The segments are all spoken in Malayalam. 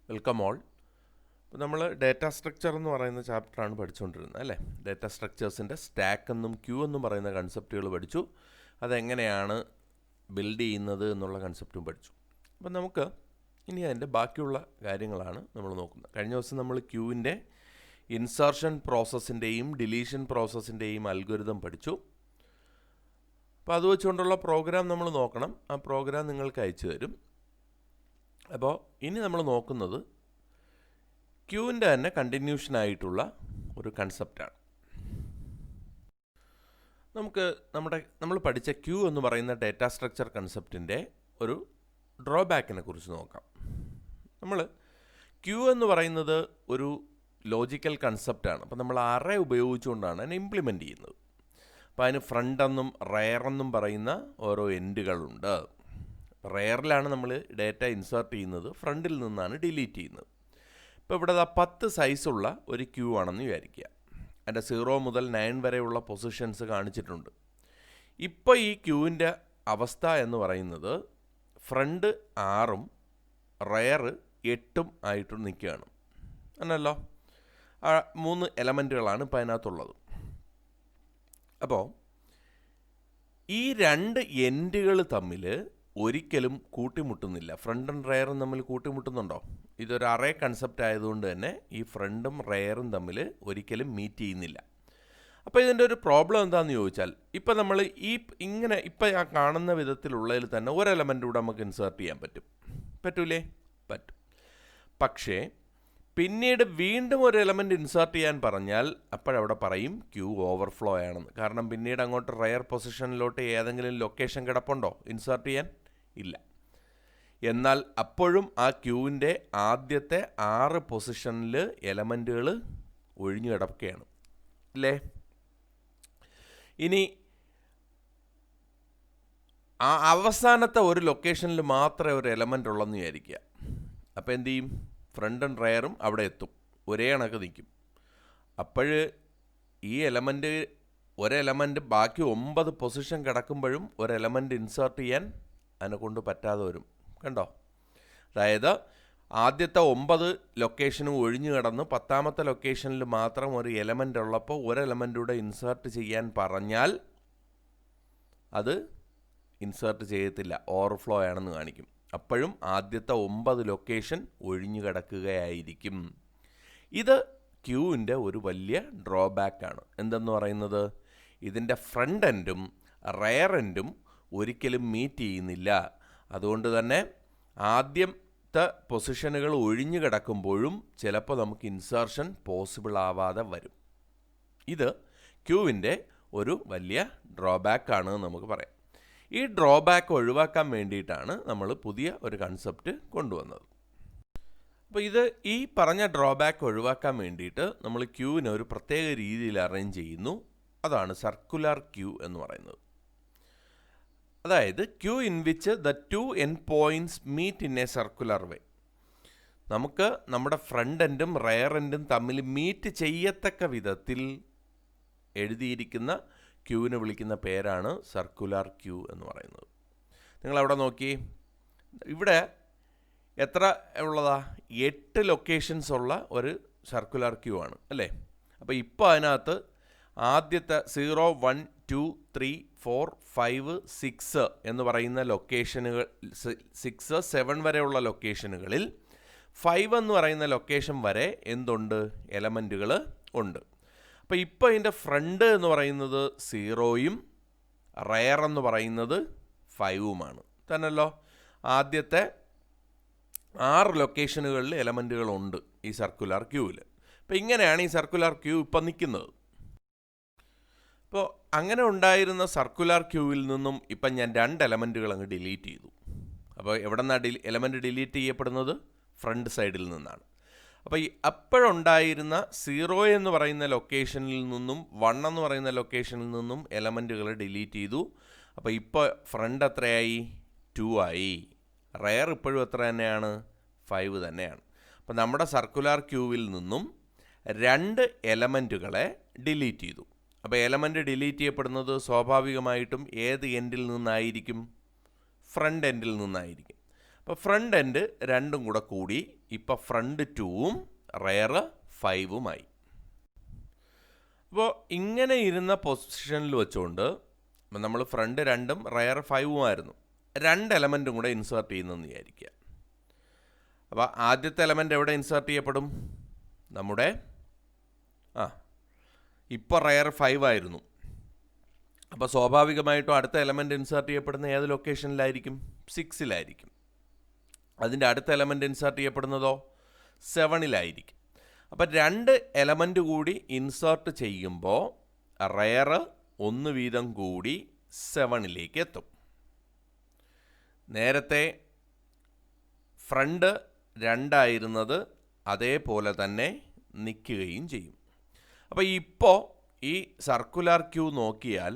Welcome all. ഇപ്പോൾ നമ്മൾ ഡാറ്റ സ്ട്രക്ചർ എന്ന് പറയുന്ന ചാപ്റ്ററാണ് പഠിച്ചുകൊണ്ടിരുന്നത് അല്ലേ. ഡാറ്റ സ്ട്രക്ചേഴ്സിൻ്റെ സ്റ്റാക്ക് എന്നും ക്യൂ എന്നും പറയുന്ന കൺസെപ്റ്റുകൾ പഠിച്ചു. അതെങ്ങനെയാണ് ബിൽഡ് ചെയ്യുന്നത് എന്നുള്ള കൺസെപ്റ്റും പഠിച്ചു. അപ്പം നമുക്ക് ഇനി അതിൻ്റെ ബാക്കിയുള്ള കാര്യങ്ങളാണ് നമ്മൾ നോക്കുന്നത്. കഴിഞ്ഞ ദിവസം നമ്മൾ ക്യൂവിൻ്റെ ഇൻസർഷൻ പ്രോസസ്സിൻ്റെയും ഡിലീഷൻ പ്രോസസ്സിൻ്റെയും അൽഗോരിതം പഠിച്ചു. അപ്പോൾ അത് വെച്ചുകൊണ്ടുള്ള പ്രോഗ്രാം നമ്മൾ നോക്കണം. ആ പ്രോഗ്രാം നിങ്ങൾക്ക് അയച്ചു തരും. അപ്പോൾ ഇനി നമ്മൾ നോക്കുന്നത് ക്യൂവിൻ്റെ തന്നെ കണ്ടിന്യൂഷനായിട്ടുള്ള ഒരു കൺസെപ്റ്റാണ്. നമുക്ക് നമ്മൾ പഠിച്ച ക്യൂ എന്ന് പറയുന്ന ഡാറ്റ സ്ട്രക്ചർ കൺസെപ്റ്റിൻ്റെ ഒരു ഡ്രോബാക്കിനെ കുറിച്ച് നോക്കാം. നമ്മൾ ക്യൂ എന്ന് പറയുന്നത് ഒരു ലോജിക്കൽ കൺസെപ്റ്റാണ്. അപ്പോൾ നമ്മൾ അറേ ഉപയോഗിച്ചുകൊണ്ടാണ് അതിനെ ഇംപ്ലിമെൻ്റ് ചെയ്യുന്നത്. അപ്പോൾ അതിന് ഫ്രണ്ട് എന്നും റെയർ എന്നും പറയുന്ന ഓരോ എൻഡുകളുണ്ട്. റെയറിലാണ് നമ്മൾ ഡാറ്റ ഇൻസേർട്ട് ചെയ്യുന്നത്, ഫ്രണ്ടിൽ നിന്നാണ് ഡിലീറ്റ് ചെയ്യുന്നത്. ഇപ്പോൾ ഇവിടെ 10 സൈസുള്ള ഒരു ക്യൂ ആണെന്ന് വിചാരിക്കുക. അതിൻ്റെ 0 മുതൽ 9 വരെയുള്ള പൊസിഷൻസ് കാണിച്ചിട്ടുണ്ട്. ഇപ്പോൾ ഈ ക്യൂവിൻ്റെ അവസ്ഥ എന്ന് പറയുന്നത് ഫ്രണ്ട് 6ഉം റെയർ 8ഉം ആയിട്ട് നിൽക്കുകയാണ്. എന്നല്ലോ 3 എലമെൻറ്റുകളാണ് ഇപ്പോൾ അതിനകത്തുള്ളത്. അപ്പോൾ ഈ 2 എൻഡുകൾ തമ്മിൽ ഒരിക്കലും കൂട്ടിമുട്ടുന്നില്ല. ഫ്രണ്ടും റെയറും തമ്മിൽ കൂട്ടിമുട്ടുന്നുണ്ടോ? ഇതൊരു അറേ കൺസെപ്റ്റ് ആയതുകൊണ്ട് തന്നെ ഈ ഫ്രണ്ടും റെയറും തമ്മിൽ ഒരിക്കലും മീറ്റ് ചെയ്യുന്നില്ല. അപ്പോൾ ഇതിൻ്റെ ഒരു പ്രോബ്ലം എന്താണെന്ന് ചോദിച്ചാൽ, ഇപ്പോൾ നമ്മൾ ഇപ്പോൾ ആ കാണുന്ന വിധത്തിലുള്ളതിൽ തന്നെ ഒരു എലമെൻ്റ് കൂടെ നമുക്ക് ഇൻസേർട്ട് ചെയ്യാൻ പറ്റൂലേ? പറ്റും. പക്ഷേ പിന്നീട് വീണ്ടും ഒരു എലമെൻ്റ് ഇൻസേർട്ട് ചെയ്യാൻ പറഞ്ഞാൽ അപ്പോഴവിടെ പറയും ക്യൂ ഓവർഫ്ലോ ആണെന്ന്. കാരണം പിന്നീട് അങ്ങോട്ട് റെയർ പൊസിഷനിലോട്ട് ഏതെങ്കിലും ലൊക്കേഷൻ കിടപ്പുണ്ടോ ഇൻസേർട്ട് ചെയ്യാൻ? ഇല്ല. എന്നാൽ അപ്പോഴും ആ ക്യൂവിൻ്റെ ആദ്യത്തെ 6 പൊസിഷനിൽ എലമെൻറ്റുകൾ ഒഴിഞ്ഞു കിടക്കുകയാണ് അല്ലേ. ഇനി ആ അവസാനത്തെ ഒരു ലൊക്കേഷനിൽ മാത്രമേ ഒരു എലമെൻ്റ് ഉള്ളെന്ന് വിചാരിക്കുക. അപ്പോൾ എന്തു ചെയ്യും? ഫ്രണ്ടും റെയറും അവിടെ എത്തും, ഒരേ കണക്ക് നിൽക്കും. അപ്പോൾ ഈ ഒരു എലമെൻറ്റ് ബാക്കി 9 പൊസിഷൻ കിടക്കുമ്പോഴും ഒരു എലമെൻറ്റ് ഇൻസേർട്ട് ചെയ്യാൻ അതിനെ കൊണ്ട് പറ്റാതെ വരും. കണ്ടോ? അതായത് ആദ്യത്തെ 9 ലൊക്കേഷനും ഒഴിഞ്ഞു കിടന്ന് 10ാമത്തെ ലൊക്കേഷനിൽ മാത്രം ഒരു എലമെൻ്റ് ഉള്ളപ്പോൾ ഒരു എലമെൻ്റൂടെ ഇൻസേർട്ട് ചെയ്യാൻ പറഞ്ഞാൽ അത് ഇൻസേർട്ട് ചെയ്യത്തില്ല, ഓവർഫ്ലോ ആണെന്ന് കാണിക്കും. അപ്പോഴും ആദ്യത്തെ 9 ലൊക്കേഷൻ ഒഴിഞ്ഞു കിടക്കുകയായിരിക്കും. ഇത് ക്യൂവിൻ്റെ ഒരു വലിയ ഡ്രോബാക്കാണ്. എന്തെന്ന് പറയുന്നത്, ഇതിൻ്റെ ഫ്രണ്ട് എൻഡും റെയർ എൻഡും ഒരിക്കലും മീറ്റ് ചെയ്യുന്നില്ല. അതുകൊണ്ട് തന്നെ ആദ്യത്തെ പൊസിഷനുകൾ ഒഴിഞ്ഞു കിടക്കുമ്പോഴും ചിലപ്പോൾ നമുക്ക് ഇൻസേർഷൻ പോസിബിൾ ആവാതെ വരും. ഇത് ക്യൂവിൻ്റെ ഒരു വലിയ ഡ്രോബാക്കാണ് നമുക്ക് പറയാം. ഈ ഡ്രോബാക്ക് ഒഴിവാക്കാൻ വേണ്ടിയിട്ടാണ് നമ്മൾ പുതിയ ഒരു കൺസെപ്റ്റ് കൊണ്ടുവന്നത്. അപ്പോൾ ഈ പറഞ്ഞ ഡ്രോബാക്ക് ഒഴിവാക്കാൻ വേണ്ടിയിട്ട് നമ്മൾ ക്യൂവിനെ ഒരു പ്രത്യേക രീതിയിൽ അറേഞ്ച് ചെയ്യുന്നു. അതാണ് സർക്കുലർ ക്യൂ എന്ന് പറയുന്നത്. അതായത് queue in which the 2 end points meet in a circular way. നമുക്ക് നമ്മുടെ ഫ്രണ്ട് എൻഡും റെയർ എൻഡും തമ്മിൽ മീറ്റ് ചെയ്യത്തക്ക വിധത്തിൽ എഴുതിയിരിക്കുന്ന ക്യൂവിനെ വിളിക്കുന്ന പേരാണ് സർക്കുലർ ക്യൂ എന്ന് പറയുന്നത്. നിങ്ങളവിടെ നോക്കി, ഇവിടെ എത്ര ഉള്ളതാ? 8 ലൊക്കേഷൻസ് ഉള്ള ഒരു സർക്കുലർ ക്യൂ ആണ് അല്ലേ. അപ്പോൾ ഇപ്പോൾ അതിനകത്ത് ആദ്യത്തെ 0, 1, 2, 3, 4, 5, 6 എന്ന് പറയുന്ന ലൊക്കേഷനുകൾ, 6, 7 വരെയുള്ള ലൊക്കേഷനുകളിൽ 5 എന്ന് പറയുന്ന ലൊക്കേഷൻ വരെ എന്തുണ്ട്? എലമെൻറ്റുകൾ ഉണ്ട്. അപ്പോൾ ഇപ്പോൾ ഇതിൻ്റെ ഫ്രണ്ട് എന്ന് പറയുന്നത് 0യും റെയർ എന്ന് പറയുന്നത് 5ഉമാണ് തന്നെയല്ലോ. ആദ്യത്തെ 6 ലൊക്കേഷനുകളിൽ എലമെൻറ്റുകളുണ്ട് ഈ സർക്കുലർ ക്യൂവിൽ. അപ്പോൾ ഇങ്ങനെയാണ് ഈ സർക്കുലർ ക്യൂ ഇപ്പം നിൽക്കുന്നത്. അപ്പോൾ അങ്ങനെ ഉണ്ടായിരുന്ന സർക്കുലർ ക്യൂവിൽ നിന്നും ഇപ്പം ഞാൻ 2 എലമെൻറ്റുകൾ അങ്ങ് ഡിലീറ്റ് ചെയ്തു. അപ്പോൾ എവിടെ നിന്നാണ് എലമെൻറ്റ് ഡിലീറ്റ് ചെയ്യപ്പെടുന്നത്? ഫ്രണ്ട് സൈഡിൽ നിന്നാണ്. അപ്പോൾ അപ്പോഴുണ്ടായിരുന്ന 0 എന്ന് പറയുന്ന ലൊക്കേഷനിൽ നിന്നും 1 എന്ന് പറയുന്ന ലൊക്കേഷനിൽ നിന്നും എലമെൻറ്റുകൾ ഡിലീറ്റ് ചെയ്തു. അപ്പോൾ ഇപ്പോൾ ഫ്രണ്ട് എത്രയായി? 2 ആയി. റെയർ ഇപ്പോഴും എത്ര തന്നെയാണ്? 5 തന്നെയാണ്. അപ്പോൾ നമ്മുടെ സർക്കുലർ ക്യൂവിൽ നിന്നും 2 എലമെൻറ്റുകളെ ഡിലീറ്റ് ചെയ്തു. അപ്പോൾ എലമെൻറ്റ് ഡിലീറ്റ് ചെയ്യപ്പെടുന്നത് സ്വാഭാവികമായിട്ടും ഏത് എൻഡിൽ നിന്നായിരിക്കും? ഫ്രണ്ട് എൻഡിൽ നിന്നായിരിക്കും. അപ്പോൾ ഫ്രണ്ട് എൻഡ് രണ്ടും കൂടെ കൂടി ഇപ്പോൾ ഫ്രണ്ട് 2ഉം റെയർ 5ഉമായി. അപ്പോൾ ഇങ്ങനെ ഇരുന്ന പൊസിഷനിൽ വെച്ചുകൊണ്ട് നമ്മൾ ഫ്രണ്ട് 2ഉം റെയർ 5ഉമായിരുന്നു, 2 എലമെൻറ്റും കൂടെ ഇൻസേർട്ട് ചെയ്യുന്നതെന്ന് വിചാരിക്കുക. അപ്പോൾ ആദ്യത്തെ എലമെൻ്റ് എവിടെ ഇൻസേർട്ട് ചെയ്യപ്പെടും? നമ്മുടെ ഇപ്പോൾ റെയർ 5 ആയിരുന്നു. അപ്പോൾ സ്വാഭാവികമായിട്ടും അടുത്ത എലമെൻ്റ് ഇൻസേർട്ട് ചെയ്യപ്പെടുന്ന ഏത് ലൊക്കേഷനിലായിരിക്കും? 6ലായിരിക്കും. അതിൻ്റെ അടുത്ത എലമെൻ്റ് ഇൻസേർട്ട് ചെയ്യപ്പെടുന്നതോ 7ലായിരിക്കും. അപ്പോൾ 2 എലമെൻ്റ് കൂടി ഇൻസേർട്ട് ചെയ്യുമ്പോൾ റെയർ 1 വീതം കൂടി 7ലേക്ക് എത്തും. നേരത്തെ ഫ്രണ്ട് 2 ആയിരുന്നത് അതേപോലെ തന്നെ നിൽക്കുകയും ചെയ്യും. അപ്പോൾ ഇപ്പോൾ ഈ സർക്കുലർ ക്യൂ നോക്കിയാൽ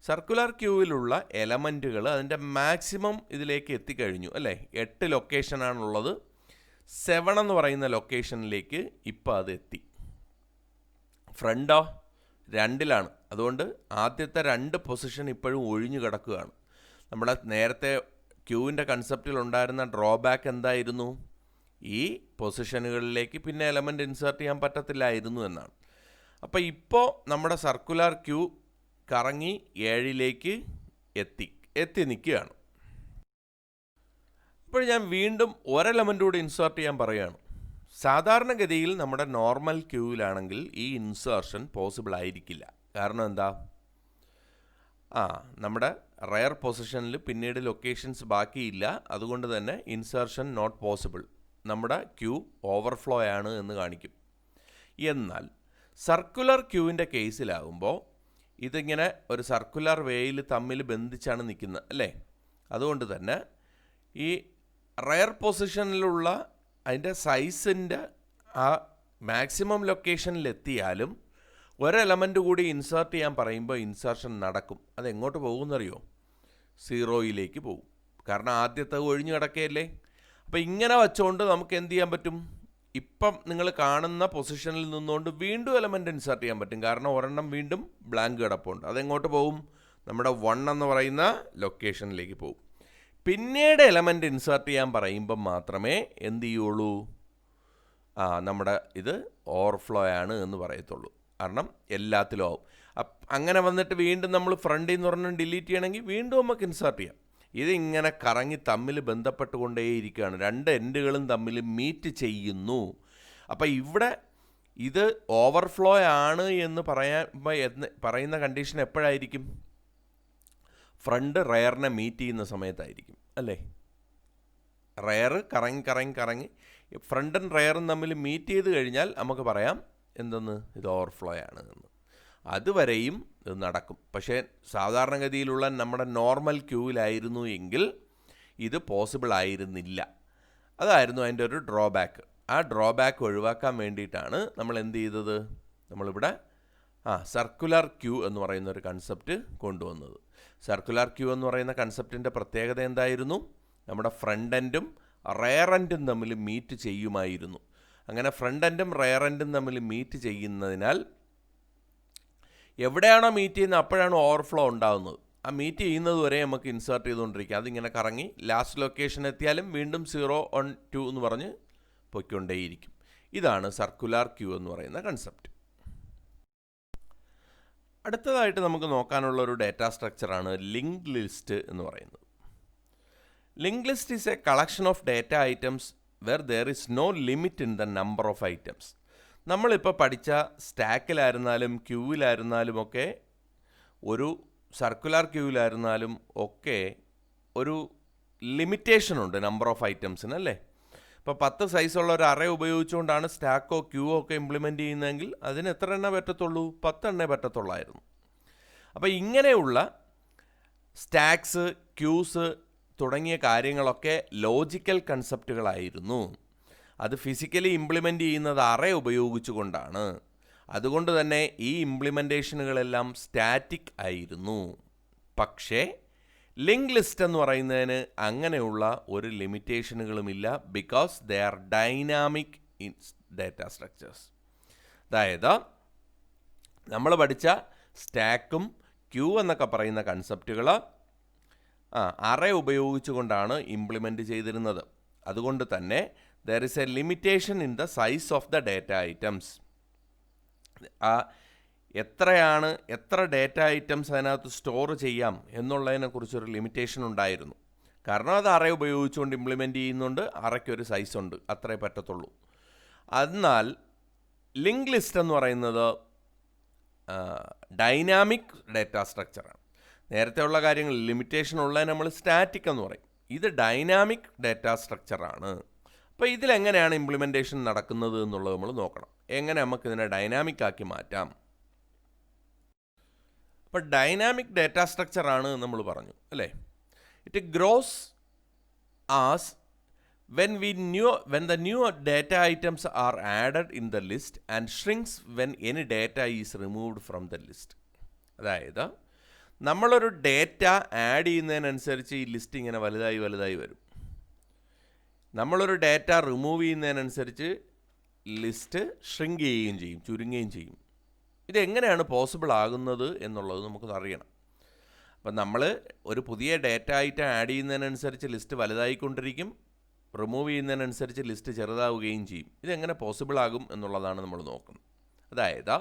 സർക്കുലർ ക്യൂവിലുള്ള എലമെൻറ്റുകൾ അതിൻ്റെ മാക്സിമം ഇതിലേക്ക് എത്തിക്കഴിഞ്ഞു അല്ലേ. 8 ലൊക്കേഷനാണുള്ളത്. 7 എന്ന് പറയുന്ന ലൊക്കേഷനിലേക്ക് ഇപ്പോൾ അത് എത്തി. ഫ്രണ്ടോ 2ലാണ്. അതുകൊണ്ട് ആദ്യത്തെ 2 പൊസിഷൻ ഇപ്പോഴും ഒഴിഞ്ഞു കിടക്കുകയാണ്. നമ്മുടെ നേരത്തെ ക്യൂവിൻ്റെ കൺസെപ്റ്റിൽ ഉണ്ടായിരുന്ന ഡ്രോബാക്ക് എന്തായിരുന്നു? ഈ പൊസിഷനുകളിലേക്ക് പിന്നെ എലമെൻറ്റ് ഇൻസേർട്ട് ചെയ്യാൻ പറ്റത്തില്ലായിരുന്നു എന്നാണ്. അപ്പോൾ ഇപ്പോൾ നമ്മുടെ സർക്കുലർ ക്യൂ കറങ്ങി 7ലേക്ക് എത്തി നിൽക്കുകയാണ്. ഇപ്പോൾ ഞാൻ വീണ്ടും ഒരെലമെൻ്റ് കൂടി ഇൻസേർട്ട് ചെയ്യാൻ പറയുകയാണ്. സാധാരണഗതിയിൽ നമ്മുടെ നോർമൽ ക്യൂവിലാണെങ്കിൽ ഈ ഇൻസേർഷൻ പോസിബിൾ ആയിരിക്കില്ല. കാരണം എന്താ? നമ്മുടെ റെയർ പൊസിഷനിൽ പിന്നീട് ലൊക്കേഷൻസ് ബാക്കിയില്ല. അതുകൊണ്ട് തന്നെ ഇൻസേർഷൻ നോട്ട് പോസിബിൾ, നമ്മുടെ ക്യൂ ഓവർഫ്ലോ ആണ് എന്ന് കാണിക്കും. എന്നാൽ സർക്കുലർ ക്യൂവിൻ്റെ കേസിലാകുമ്പോൾ ഇതിങ്ങനെ ഒരു സർക്കുലർ വേയിൽ തമ്മിൽ ബന്ധിച്ചാണ് നിൽക്കുന്നത് അല്ലേ. അതുകൊണ്ട് തന്നെ ഈ റെയർ പൊസിഷനിലുള്ള അതിൻ്റെ സൈസിൻ്റെ ആ മാക്സിമം ലൊക്കേഷനിലെത്തിയാലും ഒരെലമെൻ്റ് കൂടി ഇൻസേർട്ട് ചെയ്യാൻ പറയുമ്പോൾ ഇൻസേർഷൻ നടക്കും. അതെങ്ങോട്ട് പോകുമെന്നറിയോ? 0യിലേക്ക് പോകും. കാരണം ആദ്യത്തെ ഒഴിഞ്ഞു കിടക്കുകയല്ലേ. അപ്പോൾ ഇങ്ങനെ വച്ചുകൊണ്ട് നമുക്ക് എന്ത് ചെയ്യാൻ പറ്റും? ഇപ്പം നിങ്ങൾ കാണുന്ന പൊസിഷനിൽ നിന്നുകൊണ്ട് വീണ്ടും എലമെൻ്റ് ഇൻസേർട്ട് ചെയ്യാൻ പറ്റും. കാരണം ഒരെണ്ണം വീണ്ടും ബ്ലാങ്ക് കിടപ്പുണ്ട്. അതെങ്ങോട്ട് പോകും? നമ്മുടെ 1 എന്ന് പറയുന്ന ലൊക്കേഷനിലേക്ക് പോകും. പിന്നീട് എലമെൻ്റ് ഇൻസേർട്ട് ചെയ്യാൻ പറയുമ്പം മാത്രമേ എന്ത് ചെയ്യുള്ളൂ? നമ്മുടെ ഇത് ഓവർഫ്ലോ ആണ് എന്ന് പറയത്തുള്ളൂ. കാരണം എല്ലാത്തിലും ആവും. അങ്ങനെ വന്നിട്ട് വീണ്ടും നമ്മൾ ഫ്രണ്ടിൽ നിന്ന് പറഞ്ഞാൽ ഡിലീറ്റ് ചെയ്യണമെങ്കിൽ വീണ്ടും നമുക്ക് ഇൻസേർട്ട് ചെയ്യാം. ഇതിങ്ങനെ കറങ്ങി തമ്മിൽ ബന്ധപ്പെട്ടുകൊണ്ടേയിരിക്കുകയാണ്. 2 എൻഡുകളും തമ്മിൽ മീറ്റ് ചെയ്യുന്നു. അപ്പോൾ ഇവിടെ ഇത് ഓവർഫ്ലോ ആണ് എന്ന് പറയുന്ന കണ്ടീഷൻ എപ്പോഴായിരിക്കും? ഫ്രണ്ട് റെയറിനെ മീറ്റ് ചെയ്യുന്ന സമയത്തായിരിക്കും അല്ലേ. റെയർ കറങ്ങി ഫ്രണ്ടും റെയറും തമ്മിൽ മീറ്റ് ചെയ്ത് കഴിഞ്ഞാൽ നമുക്ക് പറയാം എന്തെന്ന്? ഇത് ഓവർഫ്ലോ ആണ് എന്ന്. അതുവരെയും ഇത് നടക്കും. പക്ഷേ സാധാരണഗതിയിലുള്ള നമ്മുടെ നോർമൽ ക്യൂവിലായിരുന്നു എങ്കിൽ ഇത് പോസിബിൾ ആയിരുന്നില്ല. അതായിരുന്നു അതിൻ്റെ ഒരു ഡ്രോബാക്ക്. ആ ഡ്രോബാക്ക് ഒഴിവാക്കാൻ വേണ്ടിയിട്ടാണ് നമ്മൾ എന്ത് ചെയ്തത്? നമ്മളിവിടെ സർക്കുലർ ക്യൂ എന്ന് പറയുന്ന ഒരു കൺസെപ്റ്റ് കൊണ്ടുവന്നത്. സർക്കുലർ ക്യൂ എന്ന് പറയുന്ന കൺസെപ്റ്റിൻ്റെ പ്രത്യേകത എന്തായിരുന്നു? നമ്മുടെ ഫ്രണ്ട് എൻഡും റെയർ എൻഡും തമ്മിൽ മീറ്റ് ചെയ്യുമായിരുന്നു. അങ്ങനെ ഫ്രണ്ട് എൻഡും റെയർ എൻഡും തമ്മിൽ മീറ്റ് ചെയ്യുന്നതിനാൽ എവിടെയാണോ മീറ്റ് ചെയ്യുന്നത് അപ്പോഴാണ് ഓവർഫ്ലോ ഉണ്ടാകുന്നത്. ആ മീറ്റ് ചെയ്യുന്നത് വരെ നമുക്ക് ഇൻസേർട്ട് ചെയ്തുകൊണ്ടിരിക്കുക. അതിങ്ങനെ കറങ്ങി ലാസ്റ്റ് ലൊക്കേഷൻ എത്തിയാലും വീണ്ടും 0, 1, 2 എന്ന് പറഞ്ഞ് പൊയ്ക്കൊണ്ടേയിരിക്കും. ഇതാണ് സർക്കുലർ ക്യൂ എന്ന് പറയുന്ന കൺസെപ്റ്റ്. അടുത്തതായിട്ട് നമുക്ക് നോക്കാനുള്ള ഒരു ഡേറ്റ സ്ട്രക്ചറാണ് ലിങ്ക്ഡ് ലിസ്റ്റ് എന്ന് പറയുന്നത്. Linked list is a collection of data items where there is no limit in the number of items. നമ്മളിപ്പോൾ പഠിച്ച സ്റ്റാക്കിലായിരുന്നാലും ക്യൂവിലായിരുന്നാലും ഒക്കെ ഒരു സർക്കുലർ ക്യൂവിലായിരുന്നാലും ഒക്കെ ഒരു ലിമിറ്റേഷനുണ്ട് നമ്പർ ഓഫ് ഐറ്റംസിന് അല്ലേ. ഇപ്പോൾ 10 സൈസുള്ള ഒരു അറേ ഉപയോഗിച്ചുകൊണ്ടാണ് സ്റ്റാക്കോ ക്യൂവോ ഒക്കെ ഇംപ്ലിമെൻറ്റ് ചെയ്യുന്നതെങ്കിൽ അതിന് എത്ര എണ്ണേ പറ്റത്തുള്ളൂ? 10 എണ്ണേ പറ്റത്തുള്ളായിരുന്നു. അപ്പോൾ ഇങ്ങനെയുള്ള സ്റ്റാക്സ്, ക്യൂസ് തുടങ്ങിയ കാര്യങ്ങളൊക്കെ ലോജിക്കൽ കൺസെപ്റ്റുകളായിരുന്നു. അത് ഫിസിക്കലി ഇംപ്ലിമെൻ്റ് ചെയ്യുന്നത് അറേ ഉപയോഗിച്ചുകൊണ്ടാണ്. അതുകൊണ്ട് തന്നെ ഈ ഇംപ്ലിമെൻറ്റേഷനുകളെല്ലാം സ്റ്റാറ്റിക് ആയിരുന്നു. പക്ഷേ ലിങ്ക് ലിസ്റ്റ് എന്ന് പറയുന്നതിന് അങ്ങനെയുള്ള ഒരു ലിമിറ്റേഷനുകളുമില്ല. Because they are dynamic in data structures. അതായത് നമ്മൾ പഠിച്ച സ്റ്റാക്കും ക്യൂ എന്നൊക്കെ പറയുന്ന കൺസെപ്റ്റുകൾ അറേ ഉപയോഗിച്ചുകൊണ്ടാണ് ഇംപ്ലിമെൻറ്റ് ചെയ്തിരുന്നത്. അതുകൊണ്ട് തന്നെ there is A limitation in the size of the data items. എത്ര ഡേറ്റ ഐറ്റംസ് അതിനകത്ത് സ്റ്റോർ ചെയ്യാം എന്നുള്ളതിനെക്കുറിച്ചൊരു ലിമിറ്റേഷൻ ഉണ്ടായിരുന്നു. കാരണം അത് അറേ ഉപയോഗിച്ചുകൊണ്ട് ഇംപ്ലിമെൻറ്റ് ചെയ്യുന്നുണ്ട്, അറയ്ക്കൊരു സൈസ് ഉണ്ട്, അത്രേ പറ്റത്തുള്ളൂ. എന്നാൽ ലിങ്ക് ലിസ്റ്റ് എന്ന് പറയുന്നത് ഡൈനാമിക് ഡേറ്റ സ്ട്രക്ചറാണ്. നേരത്തെ ഉള്ള കാര്യങ്ങൾ ലിമിറ്റേഷൻ ഉള്ളത് നമ്മൾ സ്റ്റാറ്റിക് എന്ന് പറയും. ഇത് ഡൈനാമിക് ഡേറ്റ സ്ട്രക്ചറാണ്. അപ്പോൾ ഇതിലെങ്ങനെയാണ് ഇംപ്ലിമെൻറ്റേഷൻ നടക്കുന്നത് എന്നുള്ളത് നമ്മൾ നോക്കണം. എങ്ങനെ നമുക്ക് ഇതിനെ ഡൈനാമിക് ആക്കി മാറ്റാം. അപ്പോൾ ഡൈനാമിക് ഡേറ്റ സ്ട്രക്ചറാണ് നമ്മൾ പറഞ്ഞു അല്ലേ. It gross as when the new data items are added in the list and shrinks when any data is removed from the list. അതായത് നമ്മളൊരു ഡേറ്റ ആഡ് ചെയ്യുന്നതിനനുസരിച്ച് ഈ ലിസ്റ്റ് ഇങ്ങനെ വലുതായി വരും. നമ്മളൊരു ഡേറ്റ റിമൂവ് ചെയ്യുന്നതിനനുസരിച്ച് ലിസ്റ്റ് ഷ്രിങ്ക് ചെയ്യുകയും ചെയ്യും, ചുരുങ്ങുകയും ചെയ്യും. ഇതെങ്ങനെയാണ് പോസിബിൾ ആകുന്നത് എന്നുള്ളത് നമുക്കൊന്ന് അറിയണം. അപ്പം നമ്മൾ ഒരു പുതിയ ഡേറ്റ ഐറ്റം ആഡ് ചെയ്യുന്നതിനനുസരിച്ച് ലിസ്റ്റ് വലുതായിക്കൊണ്ടിരിക്കും, റിമൂവ് ചെയ്യുന്നതിനനുസരിച്ച് ലിസ്റ്റ് ചെറുതാവുകയും ചെയ്യും. ഇതെങ്ങനെ പോസിബിൾ ആകും എന്നുള്ളതാണ് നമ്മൾ നോക്കുന്നത്. അതായത്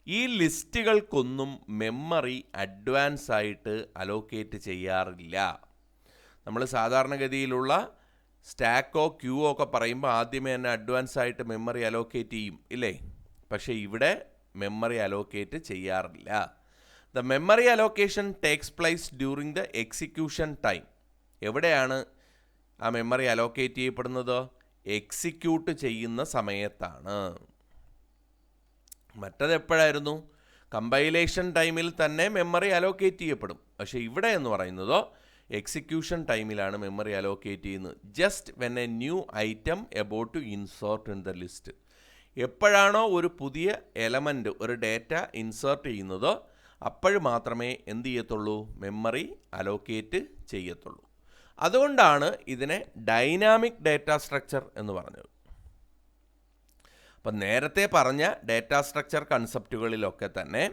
ഈ ലിസ്റ്റുകൾക്കൊന്നും മെമ്മറി അഡ്വാൻസ് ആയിട്ട് അലോക്കേറ്റ് ചെയ്യാറില്ല. നമ്മൾ സാധാരണഗതിയിലുള്ള സ്റ്റാക്കോ ക്യൂവോ ഒക്കെ പറയുമ്പോൾ ആദ്യമേ തന്നെ അഡ്വാൻസ് ആയിട്ട് മെമ്മറി അലോക്കേറ്റ് ചെയ്യും ഇല്ലേ. പക്ഷേ ഇവിടെ മെമ്മറി അലോക്കേറ്റ് ചെയ്യാറില്ല. The memory allocation takes place during the execution time. എവിടെയാണ് ആ മെമ്മറി അലോക്കേറ്റ് ചെയ്യപ്പെടുന്നത്? എക്സിക്യൂട്ട് ചെയ്യുന്ന സമയത്താണ്. മറ്റത് എപ്പോഴായിരുന്നു? കമ്പൈലേഷൻ ടൈമിൽ തന്നെ മെമ്മറി അലോക്കേറ്റ് ചെയ്യപ്പെടും. പക്ഷേ ഇവിടെ എന്ന് പറയുന്നത് എക്സിക്യൂഷൻ ടൈമിലാണ് മെമ്മറി അലോക്കേറ്റ് ചെയ്യുന്നത്. Just when a new item about to insert in the list. എപ്പോഴാണോ ഒരു പുതിയ എലമെൻറ്റ്, ഒരു ഡേറ്റ ഇൻസേർട്ട് ചെയ്യുന്നത്, അപ്പോൾ മാത്രമേ എന്ത് ചെയ്യത്തുള്ളൂ? മെമ്മറി അലോക്കേറ്റ് ചെയ്യത്തുള്ളൂ. അതുകൊണ്ടാണ് ഇതിനെ ഡൈനാമിക് ഡേറ്റ സ്ട്രക്ചർ എന്ന് പറഞ്ഞത്. അപ്പം നേരത്തെ പറഞ്ഞ ഡേറ്റ സ്ട്രക്ചർ കൺസെപ്റ്റുകളിലൊക്കെ തന്നെ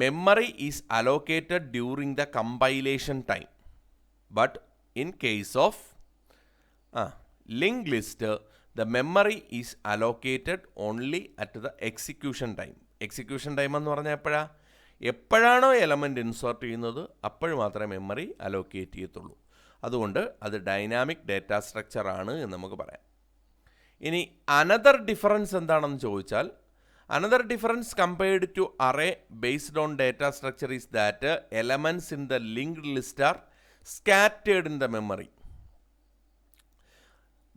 memory is allocated during the compilation time. But in case of link list the memory is allocated only at the execution time. Execution time എന്ന് പറഞ്ഞാൽ എപ്പോഴാണോ എലമെൻറ്റ് ഇൻസേർട്ട് ചെയ്യുന്നത് അപ്പോൾ മാത്രമേ മെമ്മറി അലോക്കേറ്റ് ചെയ്യത്തുള്ളൂ. അതുകൊണ്ട് അത് ഡൈനാമിക് ഡേറ്റ സ്ട്രക്ചർ ആണ് എന്ന് നമുക്ക് പറയാം. ഇനി അനദർ ഡിഫറൻസ് എന്താണെന്ന് ചോദിച്ചാൽ, another difference compared to array based on data structure is that elements in the linked list are scattered in the memory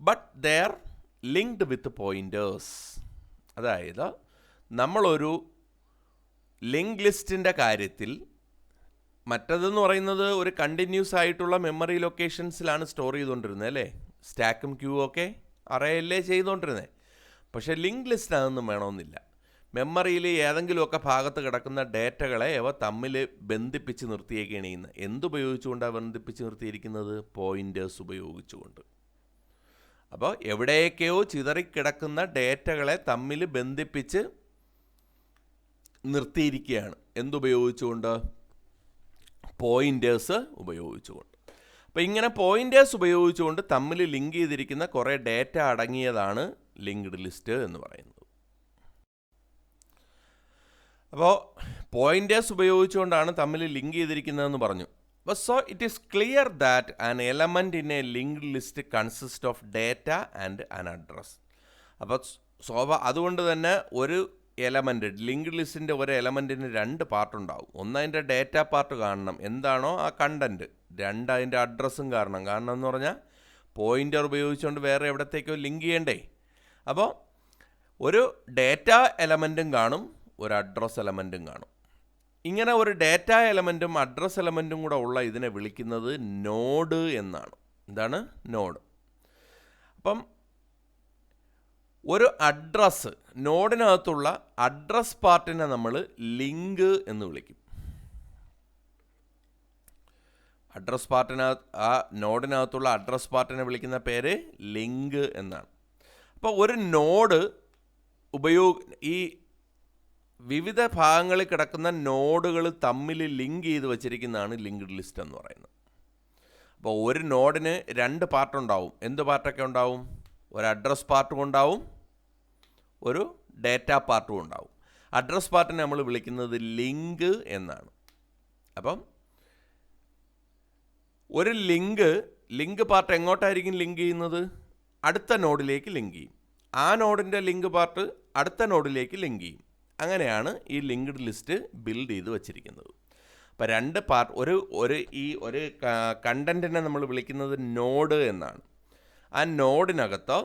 but they are linked with pointers. അതായത് നമ്മളൊരു ലിങ്ക് ലിസ്റ്റിൻ്റെ കാര്യത്തിൽ മറ്റതെന്ന് പറയുന്നത് ഒരു കണ്ടിന്യൂസ് ആയിട്ടുള്ള മെമ്മറി ലൊക്കേഷൻസിലാണ് സ്റ്റോർ ചെയ്തുകൊണ്ടിരുന്നത് അല്ലേ. സ്റ്റാക്കും ക്യൂവും ഒക്കെ അറേയല്ലേ ചെയ്തുകൊണ്ടിരുന്നത്. പക്ഷേ ലിങ്ക് ലിസ്റ്റ് അതൊന്നും വേണമെന്നില്ല. മെമ്മറിയിൽ ഏതെങ്കിലുമൊക്കെ ഭാഗത്ത് കിടക്കുന്ന ഡേറ്റകളെ അവ തമ്മിൽ ബന്ധിപ്പിച്ച് നിർത്തിയേക്കാണ് ചെയ്യുന്നത്. എന്തുപയോഗിച്ചുകൊണ്ടാണ് ബന്ധിപ്പിച്ച് നിർത്തിയിരിക്കുന്നത്? പോയിൻറ്റേഴ്സ് ഉപയോഗിച്ചുകൊണ്ട്. അപ്പോൾ എവിടെയൊക്കെയോ ചിതറിക്കിടക്കുന്ന ഡേറ്റകളെ തമ്മിൽ ബന്ധിപ്പിച്ച് നിർത്തിയിരിക്കുകയാണ്. എന്തുപയോഗിച്ചുകൊണ്ട്? പോയിൻറ്റേഴ്സ് ഉപയോഗിച്ചുകൊണ്ട്. അപ്പോൾ ഇങ്ങനെ പോയിൻറ്റേഴ്സ് ഉപയോഗിച്ചുകൊണ്ട് തമ്മിൽ ലിങ്ക് ചെയ്തിരിക്കുന്ന കുറേ ഡേറ്റ അടങ്ങിയതാണ് ലിങ്ക്ഡ് ലിസ്റ്റ് എന്ന് പറയുന്നത്. അപ്പോൾ പോയിൻറ്റേഴ്സ് ഉപയോഗിച്ചുകൊണ്ടാണ് തമ്മിൽ ലിങ്ക് ചെയ്തിരിക്കുന്നതെന്ന് പറഞ്ഞു. അപ്പോൾ so it is clear that an element in A linked list consist of data and an address. അപ്പോൾ അതുകൊണ്ട് തന്നെ ഒരു എലമെൻറ്റ്, ലിങ്ക്ഡ് ലിസ്റ്റിൻ്റെ ഒരു എലമെൻറ്റിന് രണ്ട് പാർട്ടുണ്ടാവും. ഒന്ന് അതിൻ്റെ ഡേറ്റ പാർട്ട് കാണണം, എന്താണോ ആ കണ്ടൻറ്റ്. രണ്ട് അതിൻ്റെ അഡ്രസ്സും കാരണം എന്ന് പറഞ്ഞാൽ പോയിൻ്റർ ഉപയോഗിച്ചുകൊണ്ട് വേറെ എവിടത്തേക്കോ ലിങ്ക് ചെയ്യണ്ടേ. അപ്പോൾ ഒരു ഡേറ്റ എലമെൻറ്റും കാണും, ഒരു അഡ്രസ് എലമെൻറ്റും കാണും. ഇങ്ങനെ ഒരു ഡേറ്റ എലമെൻറ്റും അഡ്രസ് എലമെൻറ്റും കൂടെ ഉള്ള ഇതിനെ വിളിക്കുന്നത് നോഡ് എന്നാണ്. എന്താണ്? നോഡ്. അപ്പം ഒരു അഡ്രസ്സ്, നോഡിനകത്തുള്ള അഡ്രസ് പാർട്ടിനെ നമ്മൾ ലിങ്ക് എന്ന് വിളിക്കും. അഡ്രസ് പാർട്ടിനകത്ത്, ആ നോഡിനകത്തുള്ള അഡ്രസ് പാർട്ടിനെ വിളിക്കുന്ന പേര് ലിങ്ക് എന്നാണ്. അപ്പോൾ ഒരു നോഡ് ഈ വിവിധ ഭാഗങ്ങളിൽ കിടക്കുന്ന നോഡുകൾ തമ്മിൽ ലിങ്ക് ചെയ്ത് വച്ചിരിക്കുന്നതാണ് ലിങ്ക്ഡ് ലിസ്റ്റ് എന്ന് പറയുന്നത്. അപ്പോൾ ഒരു നോഡിന് 2 പാർട്ട് ഉണ്ടാവും. എന്ത് പാർട്ടൊക്കെ ഉണ്ടാവും? ഒരു അഡ്രസ് പാർട്ടും ഉണ്ടാവും, ഒരു ഡേറ്റ പാർട്ടും ഉണ്ടാവും. അഡ്രസ് പാർട്ടിനെ നമ്മൾ വിളിക്കുന്നത് ലിങ്ക് എന്നാണ്. അപ്പം ഒരു ലിങ്ക് പാർട്ട് എങ്ങോട്ടായിരിക്കും ലിങ്ക് ചെയ്യുന്നത്? അടുത്ത നോഡിലേക്ക് ലിങ്ക് ചെയ്യും. ആ നോഡിൻ്റെ ലിങ്ക് പാർട്ട് അടുത്ത നോഡിലേക്ക് ലിങ്ക് ചെയ്യും. അങ്ങനെയാണ് ഈ ലിങ്ക്ഡ് ലിസ്റ്റ് ബിൽഡ് ചെയ്ത് വച്ചിരിക്കുന്നത്. അപ്പോൾ 2 പാർട്ട് ഒരു കണ്ടൻറ്റിനെ നമ്മൾ വിളിക്കുന്നത് നോഡ് എന്നാണ്. ആ നോഡിനകത്ത്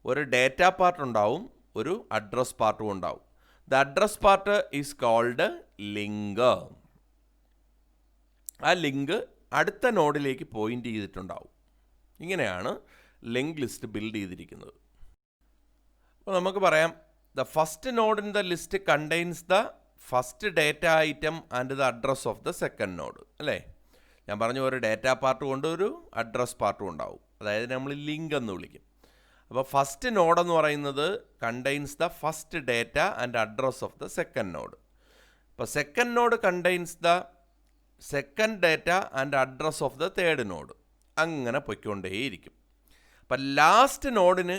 ഒരു ഡേറ്റ പാർട്ട് ഉണ്ടാവും, ഒരു അഡ്രസ് പാർട്ടും ഉണ്ടാവും. The address part is called link. ആ ലിങ്ക് അടുത്ത നോഡിലേക്ക് പോയിൻ്റ് ചെയ്തിട്ടുണ്ടാവും. ഇങ്ങനെയാണ് ലിങ്ക് ലിസ്റ്റ് ബിൽഡ് ചെയ്തിരിക്കുന്നത്. അപ്പോൾ നമുക്ക് പറയാം, the first node in the list contains the first data item and the address of the second node. അല്ലേ? ഞാൻ പറഞ്ഞു ഒരു ഡേറ്റ പാർട്ടും ഉണ്ട്, ഒരു അഡ്രസ് പാർട്ടും ഉണ്ടാവും. അതായത് നമ്മൾ ലിങ്ക് എന്ന് വിളിക്കും. അപ്പോൾ ഫസ്റ്റ് നോഡ് എന്ന് പറയുന്നത് contains the first data and address of the second node. അപ്പോൾ second node contains the second data and address of the third node. അങ്ങനെ പൊയ്ക്കൊണ്ടേയിരിക്കും. അപ്പം ലാസ്റ്റ് നോഡിന്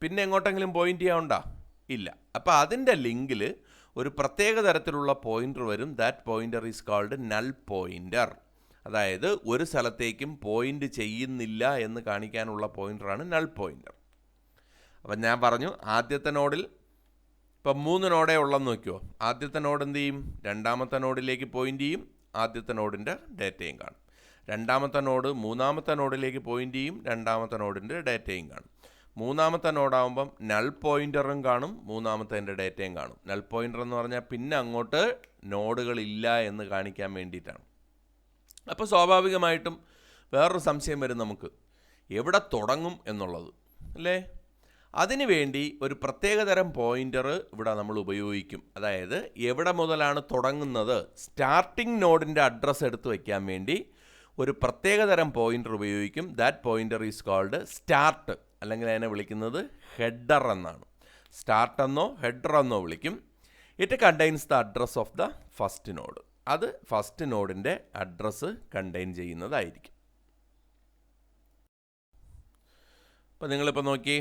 പിന്നെ എങ്ങോട്ടെങ്കിലും പോയിൻ്റ് ചെയ്യാനുണ്ടോ? ഇല്ല. അപ്പോൾ അതിൻ്റെ ലിങ്കിൽ ഒരു പ്രത്യേക തരത്തിലുള്ള പോയിൻ്റർ വരും. That pointer is called null pointer. അതായത് ഒരു സ്ഥലത്തേക്കും പോയിൻ്റ് ചെയ്യുന്നില്ല എന്ന് കാണിക്കാനുള്ള പോയിൻ്ററാണ് നൾ പോയിൻ്റർ. അപ്പം ഞാൻ പറഞ്ഞു, ആദ്യത്തെ നോഡിൽ ഇപ്പം 3 നോഡേ ഉള്ളെന്ന് നോക്കിയോ. ആദ്യത്തെ നോഡ് എന്ത് ചെയ്യും? രണ്ടാമത്തെ നോഡിലേക്ക് പോയിൻ്റ് ചെയ്യും, ആദ്യത്തെ നോഡിൻ്റെ ഡേറ്റയും കാണും. രണ്ടാമത്തെ നോഡ് മൂന്നാമത്തെ നോഡിലേക്ക് പോയിൻ്റ് ചെയ്യും, രണ്ടാമത്തെ നോഡിൻ്റെ ഡേറ്റയും കാണും. മൂന്നാമത്തെ നോഡാകുമ്പം നൾ പോയിൻ്ററും കാണും, മൂന്നാമത്തെ ഡേറ്റയും കാണും. നൾ പോയിൻ്റർ എന്ന് പറഞ്ഞാൽ പിന്നെ അങ്ങോട്ട് നോഡുകളില്ല എന്ന് കാണിക്കാൻ വേണ്ടിയിട്ടാണ്. അപ്പോൾ സ്വാഭാവികമായിട്ടും വേറൊരു സംശയം വരും നമുക്ക്, എവിടെ തുടങ്ങും എന്നുള്ളത് അല്ലേ? അതിനു വേണ്ടി ഒരു പ്രത്യേകതരം പോയിൻ്റർ ഇവിടെ നമ്മൾ ഉപയോഗിക്കും. അതായത് എവിടെ മുതലാണ് തുടങ്ങുന്നത്, സ്റ്റാർട്ടിംഗ് നോഡിൻ്റെ അഡ്രസ്സ് എടുത്ത് വയ്ക്കാൻ വേണ്ടി ഒരു പ്രത്യേകതരം പോയിൻ്റർ ഉപയോഗിക്കും. That pointer is called start, അല്ലെങ്കിൽ അതിനെ വിളിക്കുന്നത് ഹെഡർ എന്നാണ്. സ്റ്റാർട്ട് എന്നോ ഹെഡർ എന്നോ വിളിക്കും. It contains the address of the first node. അത് ഫസ്റ്റ് നോഡിൻ്റെ അഡ്രസ്സ് കണ്ടെയ്ൻ ചെയ്യുന്നതായിരിക്കും. അപ്പോൾ നിങ്ങളിപ്പോൾ നോക്കി,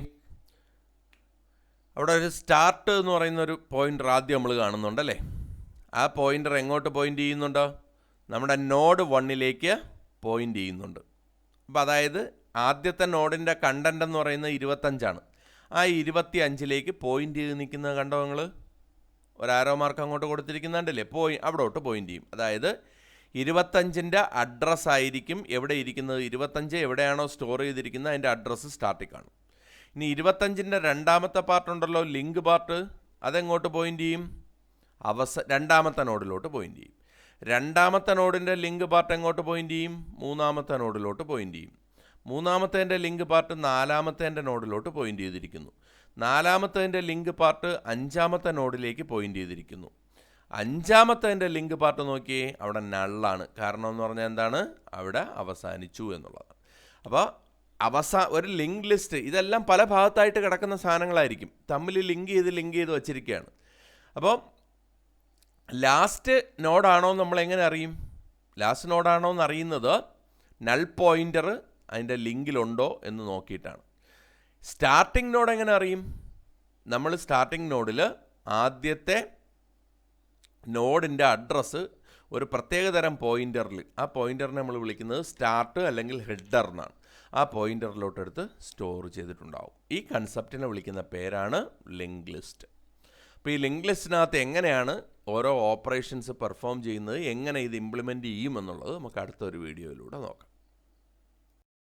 അവിടെ ഒരു സ്റ്റാർട്ട് എന്ന് പറയുന്ന ഒരു പോയിൻ്റർ ആദ്യം നമ്മൾ കാണുന്നുണ്ടല്ലേ. ആ പോയിൻ്റർ എങ്ങോട്ട് പോയിൻ്റ് ചെയ്യുന്നുണ്ട്? നമ്മുടെ നോഡ് 1ലേക്ക് പോയിൻ്റ് ചെയ്യുന്നുണ്ട്. അപ്പോൾ അതായത് ആദ്യത്തെ നോഡിൻ്റെ കണ്ടൻ്റ് എന്ന് പറയുന്നത് 25ആണ്. ആ 25ലേക്ക് പോയിൻ്റ് ചെയ്ത് നിൽക്കുന്നത് കണ്ടോ നിങ്ങൾ? ഒരു ആരോ മാർക്ക് അങ്ങോട്ട് കൊടുത്തിരിക്കുന്നുണ്ടല്ലേ, അവിടോട്ട് പോയിൻ്റ് ചെയ്യും. അതായത് 25ൻ്റെ അഡ്രസ്സ് ആയിരിക്കും എവിടെ ഇരിക്കുന്നത്. 25 എവിടെയാണോ സ്റ്റോർ ചെയ്തിരിക്കുന്നത് അതിൻ്റെ അഡ്രസ്സ് സ്റ്റാർട്ടിൽ കാണും. ഇനി 25ൻ്റെ രണ്ടാമത്തെ പാർട്ടുണ്ടല്ലോ, ലിങ്ക് പാർട്ട്, അതെങ്ങോട്ട് പോയിൻ്റ് ചെയ്യും? രണ്ടാമത്തെ നോഡിലോട്ട് പോയിൻ്റ് ചെയ്യും. രണ്ടാമത്തെ നോഡിൻ്റെ ലിങ്ക് പാർട്ട് എങ്ങോട്ട് പോയിൻ്റ് ചെയ്യും? മൂന്നാമത്തെ നോഡിലോട്ട് പോയിൻ്റ് ചെയ്യും. മൂന്നാമത്തേൻ്റെ ലിങ്ക് പാർട്ട് നാലാമത്തേൻ്റെ നോഡിലോട്ട് പോയിൻ്റ് ചെയ്തിരിക്കുന്നു. നാലാമത്തേൻ്റെ ലിങ്ക് പാർട്ട് 5ാമത്തെ നോഡിലേക്ക് പോയിൻ്റ് ചെയ്തിരിക്കുന്നു. 5ാമത്തേൻ്റെ ലിങ്ക് പാർട്ട് നോക്കിയേ, അവിടെ നള്ളാണ്. കാരണം എന്ന് പറഞ്ഞാൽ എന്താണ്? അവിടെ അവസാനിച്ചു എന്നുള്ളതാണ്. അപ്പോൾ ഒരു ലിങ്ക് ലിസ്റ്റ് ഇതെല്ലാം പല ഭാഗത്തായിട്ട് കിടക്കുന്ന സാധനങ്ങളായിരിക്കും, തമ്മിൽ ലിങ്ക് ചെയ്ത് വച്ചിരിക്കുകയാണ്. അപ്പോൾ ലാസ്റ്റ് നോഡാണോ നമ്മൾ എങ്ങനെ അറിയും? ലാസ്റ്റ് നോഡാണോ എന്ന് അറിയുന്നത് നൾ പോയിൻ്റർ അതിൻ്റെ ലിങ്കിലുണ്ടോ എന്ന് നോക്കിയിട്ടാണ്. സ്റ്റാർട്ടിംഗ് നോഡ് എങ്ങനെ അറിയും? നമ്മൾ സ്റ്റാർട്ടിംഗ് നോഡിൽ ആദ്യത്തെ നോഡിൻ്റെ അഡ്രസ്സ് ഒരു പ്രത്യേകതരം പോയിൻ്ററിൽ, ആ പോയിൻ്ററിനെ നമ്മൾ വിളിക്കുന്നത് സ്റ്റാർട്ട് അല്ലെങ്കിൽ ഹെഡർ എന്നാണ്. ആ പോയിൻ്ററിലോട്ടെടുത്ത് സ്റ്റോർ ചെയ്തിട്ടുണ്ടാവും. ഈ കൺസെപ്റ്റിനെ വിളിക്കുന്ന പേരാണ് ലിങ്ക് ലിസ്റ്റ്. അപ്പോൾ ഈ ലിങ്ക് ലിസ്റ്റിനകത്ത് എങ്ങനെയാണ് ഓരോ ഓപ്പറേഷൻസ് പെർഫോം ചെയ്യുന്നത്, എങ്ങനെ ഇത് ഇംപ്ലിമെൻറ്റ് ചെയ്യുമെന്നുള്ളത് നമുക്ക് അടുത്തൊരു വീഡിയോയിലൂടെ നോക്കാം.